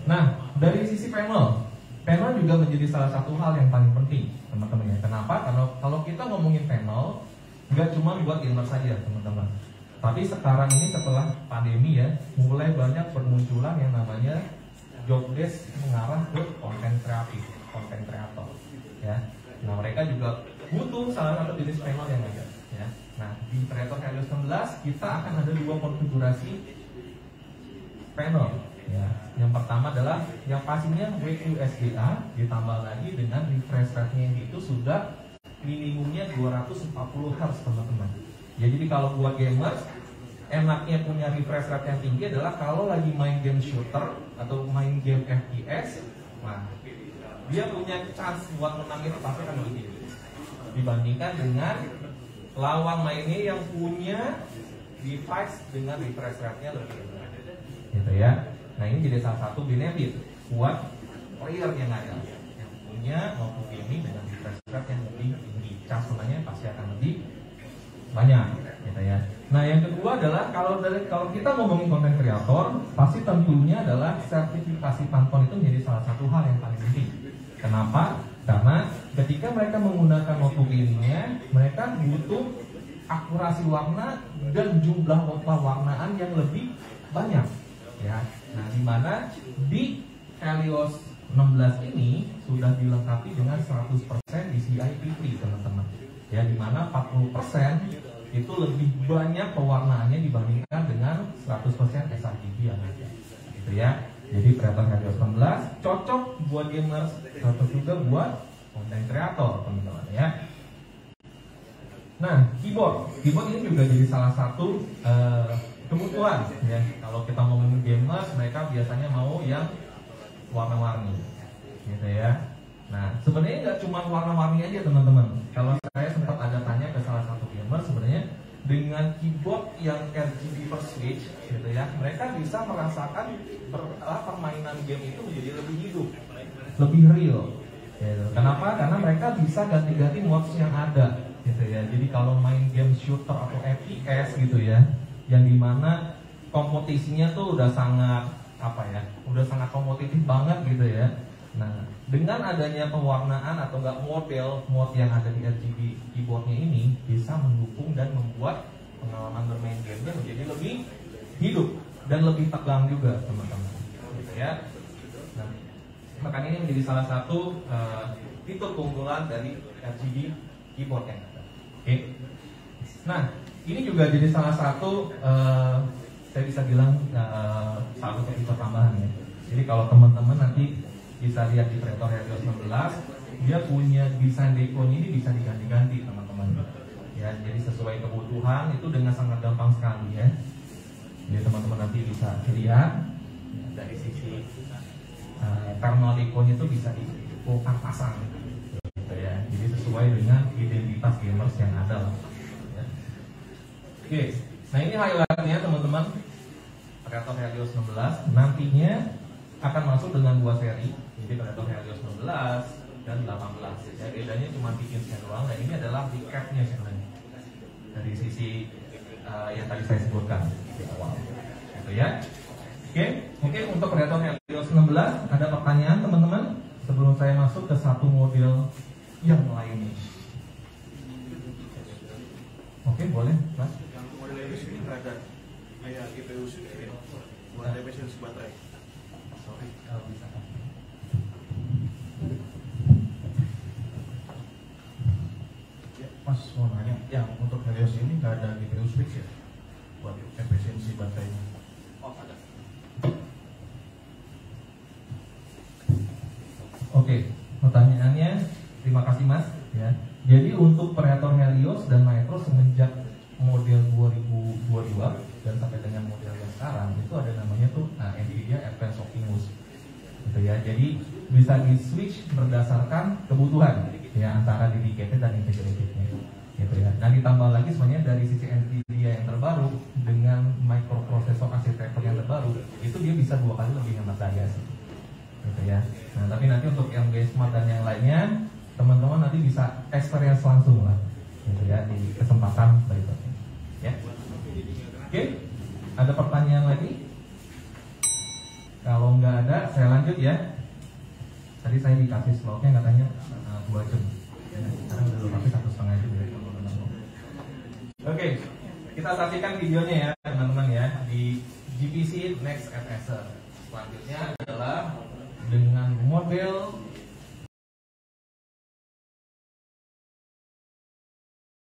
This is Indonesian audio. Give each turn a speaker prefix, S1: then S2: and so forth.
S1: Nah, dari sisi panel juga menjadi salah satu hal yang paling penting, teman-teman ya. Kenapa? Karena kalau kita ngomongin panel, nggak cuma buat gamer saja, teman-teman. Tapi sekarang ini setelah pandemi ya, mulai banyak bermunculan yang namanya job desk mengarah ke konten kreatif, konten kreator, ya. Nah, mereka juga butuh salah satu jenis panel yang ada, ya. Nah, di Predator Helios 16 kita akan ada dua konfigurasi panel. Ya, yang pertama adalah yang pastinya WQSDA ditambah lagi dengan refresh rate-nya itu sudah minimumnya 240 Hz, teman-teman. Ya, jadi kalau buat gamers enaknya punya refresh rate yang tinggi adalah kalau lagi main game shooter atau main game FPS, nah dia punya chance buat menang itu pasti akan lebih tinggi dibandingkan dengan lawan mainnya yang punya device dengan refresh rate-nya lebih rendah, gitu ya. Nah, ini jadi salah satu benefit buat player yang ada yang punya notebook gaming dengan refresh rate yang lebih tinggi, chance-nya pasti akan lebih banyak, gitu ya. Nah, yang kedua adalah kalau kita ngomongin konten kreator, pasti tentunya adalah sertifikasi Pantone itu menjadi salah satu hal yang paling penting. Kenapa? Karena ketika mereka menggunakan notebook gamingnya, mereka butuh akurasi warna dan jumlah pewarnaan yang lebih banyak, ya. Nah, di mana di Helios 16 ini sudah dilengkapi dengan 100% DCI P3, teman-teman. Ya, di mana 40% itu lebih banyak pewarnaannya dibandingkan dengan 100% sRGB yang ada, gitu ya. Jadi Predator Helios 16 cocok buat gamers, cocok juga buat konten kreator, teman-teman ya. Nah, keyboard ini juga jadi salah satu kebutuhan ya. Kalau kita ngomongin gamers, mereka biasanya mau yang warna-warni, gitu ya. Nah, sebenarnya nggak cuma warna-warni aja, teman-teman. Kalau saya sempat ada tanya ke salah satu gamer, sebenarnya dengan keyboard yang RGB per switch, gitu ya, mereka bisa merasakan permainan game itu menjadi lebih hidup, lebih real. Gitu. Kenapa? Karena mereka bisa ganti-ganti modes yang ada, gitu ya. Jadi kalau main game shooter atau FPS gitu ya, yang dimana kompetisinya tuh udah sangat udah sangat kompetitif banget gitu ya. Nah, dengan adanya pewarnaan atau enggak mode yang ada di RGB keyboardnya ini bisa mendukung dan membuat pengalaman bermain gamenya menjadi lebih hidup dan lebih tegang juga, teman-teman. Gitu ya. Nah, makanya ini menjadi salah satu fitur keunggulan dari RGB keyboard yang ada. Oke. Nah, ini juga jadi salah satu saya bisa bilang salah satu fitur tambahan ya. Jadi kalau teman-teman nanti bisa lihat di Predator Helios 16, dia punya desain dekonya ini bisa diganti-ganti, teman-teman. Ya, jadi sesuai kebutuhan itu dengan sangat gampang sekali ya. Jadi teman-teman nanti bisa lihat ya, dari sisi thermal dekonya itu bisa dipasang gitu ya. Jadi sesuai dengan identitas gamers yang ada lah. Ya. Oke, nah ini highlightnya teman-teman. Predator Helios 16 nantinya akan masuk dengan dua seri. Jadi Predator Helios 16 dan 18. Ya, bedanya cuma bikin scan doang. Dan ini adalah recapnya sebenarnya dari sisi yang tadi saya sebutkan di awal. Gitu ya. Oke, mungkin untuk Predator Helios 16 ada pertanyaan teman-teman sebelum saya masuk ke satu model yang lainnya. Oke, boleh, Mas.
S2: Yang model Helios ini nggak ada kayak GPU switch buat efisiensi baterai.
S1: Sorry, bisa.
S2: Ya, Mas mau nanya, yang untuk Helios ini nggak ada GPU switch ya buat efisiensi baterainya?
S1: Oh, ada. Oke, pertanyaannya terima kasih Mas. Ya, jadi untuk Predator Helios dan Nitro semenjak model 2022 dan sampai dengan model yang sekarang itu ada namanya tuh NVIDIA Advanced Optimus, gitu ya. Jadi bisa di switch berdasarkan kebutuhan ya antara dedicated dan integratednya, gitu ya. Nah ditambah lagi sebenarnya dari sisi NVIDIA yang terbaru dengan microprocessor arsitektur yang terbaru itu dia bisa 2 kali lebih hemat daya sih, gitu ya. Nah tapi nanti untuk yang benchmark dan yang lainnya teman-teman nanti bisa experience langsung lah, gitu ya, di kesempatan berikutnya ya. Oke, ada pertanyaan lagi? Kalau nggak ada, saya lanjut ya. Tadi saya dikasih slotnya katanya 2 jam. Ya, sekarang udah lebih 1,5 jam ya. Oke, kita saksikan videonya ya teman-teman ya di GPC Next FSR. Selanjutnya adalah dengan model